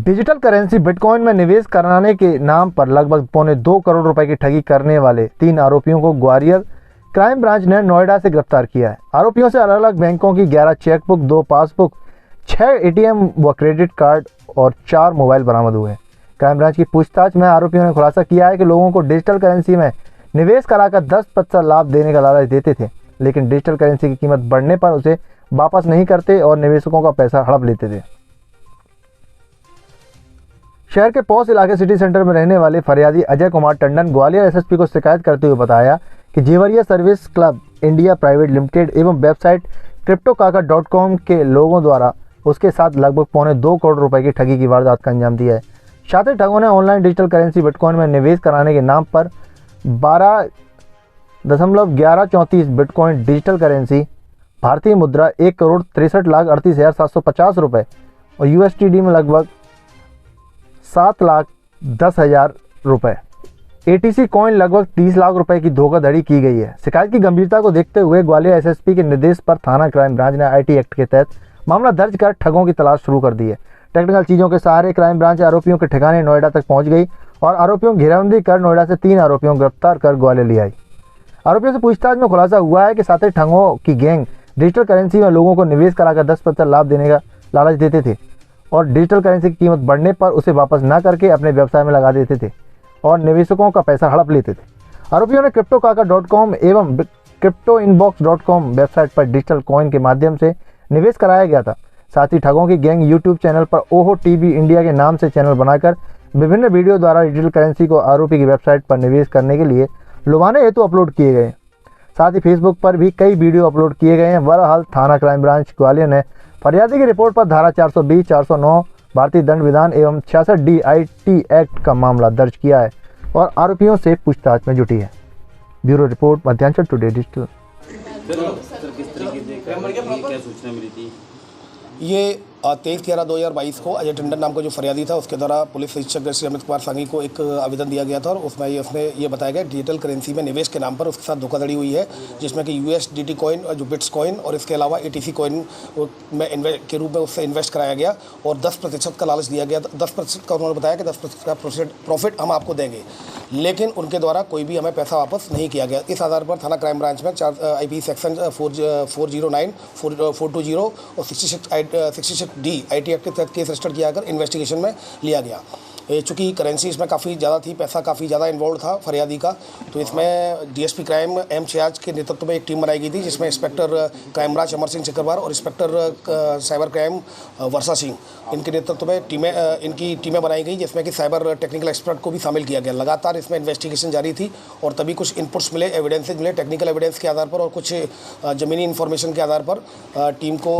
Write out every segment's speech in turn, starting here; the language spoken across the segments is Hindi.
डिजिटल करेंसी बिटकॉइन में निवेश कराने के नाम पर लगभग 2.25 करोड़ रुपए की ठगी करने वाले 3 आरोपियों को ग्वालियर क्राइम ब्रांच ने नोएडा से गिरफ्तार किया है। आरोपियों से अलग अलग बैंकों की 11 चेकबुक, 2 पासबुक, 6 एटीएम व क्रेडिट कार्ड और 4 मोबाइल बरामद हुए हैं। क्राइम ब्रांच की पूछताछ में आरोपियों ने खुलासा किया है कि लोगों को डिजिटल करेंसी में निवेश कराकर 10% लाभ देने का लालच देते थे, लेकिन डिजिटल करेंसी की कीमत बढ़ने पर उसे वापस नहीं करते और निवेशकों का पैसा हड़प लेते थे। शहर के पॉस इलाके सिटी सेंटर में रहने वाले फरियादी अजय कुमार टंडन ग्वालियर एसएसपी को शिकायत करते हुए बताया कि Jevaria service club India private limited एवं वेबसाइट cryptokaaka.com के लोगों द्वारा उसके साथ लगभग 2.25 करोड़ रुपए की ठगी की वारदात का अंजाम दिया है। शातिर ठगों ने ऑनलाइन डिजिटल करेंसी बिटकॉइन में निवेश कराने के नाम पर 12.1134 बिटकॉइन डिजिटल करेंसी, भारतीय मुद्रा 1,63,38,750 रुपये और USDT में लगभग 7,10,000 रुपये, ATC कॉइन लगभग 30 लाख रुपए की धोखाधड़ी की गई है। शिकायत की गंभीरता को देखते हुए ग्वालियर एसएसपी के निर्देश पर थाना क्राइम ब्रांच ने IT एक्ट के तहत मामला दर्ज कर ठगों की तलाश शुरू कर दी है। टेक्निकल चीज़ों के सहारे क्राइम ब्रांच आरोपियों के ठिकाने नोएडा तक पहुंच गई और आरोपियों की घेराबंदी कर नोएडा से 3 आरोपियों को गिरफ्तार कर ग्वालियर ले आई। आरोपियों से पूछताछ में खुलासा हुआ है कि साथी ठगों की गैंग डिजिटल करेंसी में लोगों को निवेश कराकर 10% लाभ देने का लालच देते थे और डिजिटल करेंसी की कीमत बढ़ने पर उसे वापस न करके अपने व्यवसाय में लगा देते थे और निवेशकों का पैसा हड़प लेते थे। आरोपियों ने cryptokaaka.com एवं cryptoinbox.com वेबसाइट पर डिजिटल कॉइन के माध्यम से निवेश कराया गया था। साथ ही ठगों की गैंग यूट्यूब चैनल पर ओहो टीवी इंडिया के नाम से चैनल बनाकर विभिन्न वीडियो द्वारा डिजिटल करेंसी को आरोपी की वेबसाइट पर निवेश करने के लिए लुभाने हेतु अपलोड किए गए। साथ ही फेसबुक पर भी कई वीडियो अपलोड किए गए हैं। बहरहाल थाना क्राइम ब्रांच ग्वालियर ने फरियादी की रिपोर्ट पर धारा 420, 409 भारतीय दंड विधान एवं 66D IT एक्ट का मामला दर्ज किया है और आरोपियों से पूछताछ में जुटी है। Bureau report, Madhyanchal today digital. ये 23/11/2022 को अजय टंडन नाम का जो फरियादी था उसके द्वारा पुलिस अधीक्षक श्री अमित कुमार सांगी को एक आवेदन दिया गया था और उसमें उसने ये बताया गया डिजिटल करेंसी में निवेश के नाम पर उसके साथ धोखाधड़ी हुई है, जिसमें कि USDT कॉइन और जो बिट्स कॉइन और इसके अलावा ATC कॉइन में के रूप में उससे इन्वेस्ट कराया गया और 10% का लालच दिया गया। 10% का उन्होंने बताया कि 10% का प्रॉफिट हम आपको देंगे, लेकिन उनके द्वारा कोई भी हमें पैसा वापस नहीं किया गया। इस आधार पर थाना क्राइम ब्रांच में IP सेक्शन 409, 420 और 66D IT एक्ट के तहत केस रजिस्टर किया कर इन्वेस्टिगेशन में लिया गया। चूँकि करेंसी इसमें काफ़ी ज़्यादा थी, पैसा काफ़ी ज़्यादा इन्वॉल्व था फरियादी का, तो इसमें DSP क्राइम M शयाज के नेतृत्व में एक टीम बनाई गई थी, जिसमें inspector crime branch Amar Singh Chakrawar और इंस्पेक्टर साइबर क्राइम वर्षा सिंह, इनके नेतृत्व में इनकी टीमें बनाई गई, जिसमें कि साइबर टेक्निकल एक्सपर्ट को भी शामिल किया गया। लगातार इसमें इन्वेस्टिगेशन जारी थी और तभी कुछ इनपुट्स मिले, एविडेंसेज मिले, टेक्निकल एविडेंस के आधार पर और कुछ ज़मीनी इन्फॉर्मेशन के आधार पर टीम को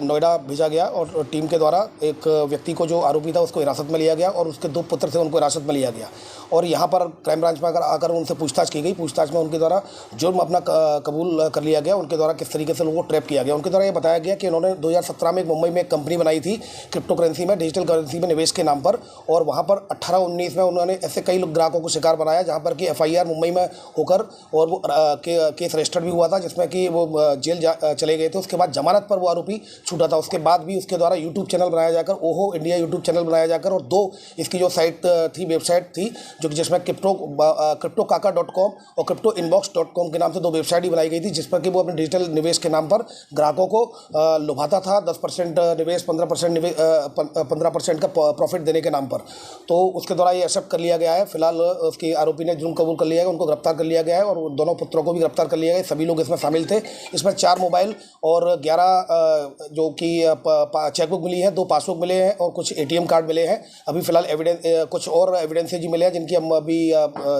नोएडा भेजा गया और टीम के द्वारा एक व्यक्ति को जो आरोपी था उसको हिरासत में लिया गया और उसके 2 पुत्र थे उनको हिरासत में लिया गया और यहाँ पर क्राइम ब्रांच में आकर उनसे पूछताछ की गई। पूछताछ में उनके द्वारा जुर्म अपना कबूल कर लिया गया। उनके द्वारा किस तरीके से लोगों को ट्रैप किया गया, उनके द्वारा ये बताया गया कि उन्होंने 2017 में मुंबई में एक कंपनी बनाई थी क्रिप्टो करेंसी में, डिजिटल करेंसी में निवेश के नाम पर, और वहाँ पर 18-19 में उन्होंने ऐसे कई ग्राहकों को शिकार बनाया जहाँ पर कि FIR मुंबई में होकर और वो केस रजिस्टर्ड भी हुआ था, जिसमें कि वो जेल चले गए थे। उसके बाद जमानत पर वो आरोपी छूटा था। उसके बाद भी उसके द्वारा यूट्यूब चैनल बनाया जाकर, ओहो इंडिया यूट्यूब चैनल बनाया जाकर और 2 इसकी जो साइट थी, वेबसाइट थी, जो जिसमें cryptokaaka.com और cryptoinbox.com के नाम से 2 वेबसाइट ही बनाई गई थी, जिस पर कि वो अपने डिजिटल निवेश के नाम पर ग्राहकों को लुभाता था। 10% निवेश, 15% का प्रॉफिट देने के नाम पर। तो उसके द्वारा ये एक्सेप्ट कर लिया गया है। फिलहाल उसकी आरोपी ने जुर्म कबूल कर लिया है, उनको गिरफ्तार कर लिया गया है और दोनों पुत्रों को भी गिरफ्तार कर लिया गया है। सभी लोग इसमें शामिल थे। इसमें 4 मोबाइल और 11 जो कि चेकबुक मिली है, 2 पासबुक मिले हैं और कुछ ATM कार्ड मिले हैं। अभी फिलहाल कुछ और एविडेंसेज मिले हैं जिनकी हम अभी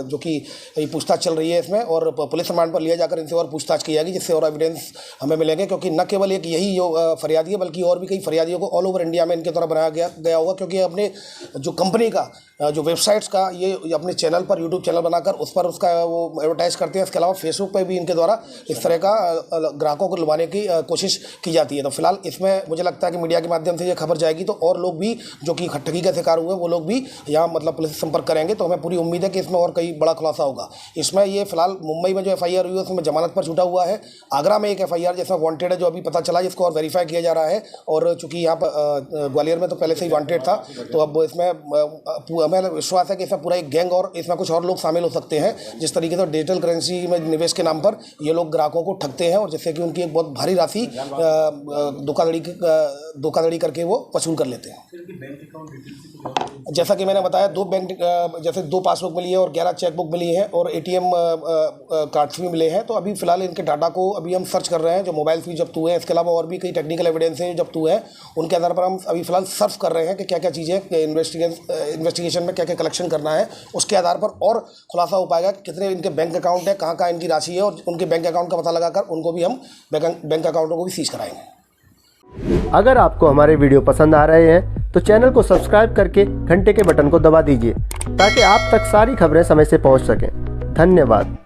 जो कि पूछताछ चल रही है इसमें, और पुलिस रिमांड पर लिया जाकर इनसे और पूछताछ की जाएगी, जिससे और एविडेंस हमें मिलेंगे। क्योंकि न केवल एक यही जो फरियादी है, बल्कि और भी कई फरियादियों को ऑल ओवर इंडिया में इनके द्वारा बनाया गया होगा, क्योंकि अपने जो कंपनी का जो वेबसाइट्स का ये अपने चैनल पर, यूट्यूब चैनल बनाकर उस पर उसका वो एडवर्टाइज करते हैं। इसके अलावा फेसबुक पर भी इनके द्वारा इस तरह का ग्राहकों को लुभाने की कोशिश की जाती है। तो फिलहाल इसमें मुझे लगता है कि मीडिया के माध्यम से ये खबर जाएगी तो और लोग भी जो कि ठगी का शिकार हुए वो लोग भी यहाँ मतलब पुलिस से संपर्क करेंगे। तो हमें पूरी उम्मीद है कि इसमें और कई बड़ा खुलासा होगा। इसमें ये फिलहाल मुंबई में जो FIR हुई है उसमें जमानत पर छूटा हुआ है। आगरा में एक FIR जिसमें वांटेड है जो अभी पता चला, जिसको और वेरीफाई किया जा रहा है। और चूंकि यहाँ पर ग्वालियर में तो पहले से ही वांटेड था, तो अब इसमें हमें विश्वास है कि इसमें पूरा एक गैंग और इसमें कुछ और लोग शामिल हो सकते हैं। जिस तरीके से डिजिटल करेंसी में निवेश के नाम पर ये लोग ग्राहकों को ठगते हैं और जिससे कि उनकी एक बहुत भारी राशि धोखाधड़ी करके वो वसूल कर लेते हैं। जैसा कि मैंने बताया, 2 बैंक जैसे 2 पासबुक मिली है और 11 चेकबुक मिली है और ATM कार्ड्स भी मिले हैं। तो अभी फिलहाल इनके डाटा को अभी हम सर्च कर रहे हैं, जो मोबाइल भी जब्त हुए हैं। इसके अलावा और भी कई टेक्निकल एविडेंस हैं जो जब्त हुए हैं। उनके आधार पर हम अभी फिलहाल सर्च कर रहे हैं कि क्या क्या चीज़ें इन्वेस्टिगेशन में क्या क्या कलेक्शन करना है। उसके आधार पर और खुलासा हो पाएगा कि कितने इनके बैंक अकाउंट है, कहाँ कहाँ इनकी राशि है, और उनके बैंक अकाउंट का पता लगाकर उनको भी हम बैंक अकाउंटों को भी सीज कराएंगे। अगर आपको हमारे वीडियो पसंद आ रहे हैं तो चैनल को सब्सक्राइब करके घंटे के बटन को दबा दीजिए ताकि आप तक सारी खबरें समय से पहुंच सकें। धन्यवाद।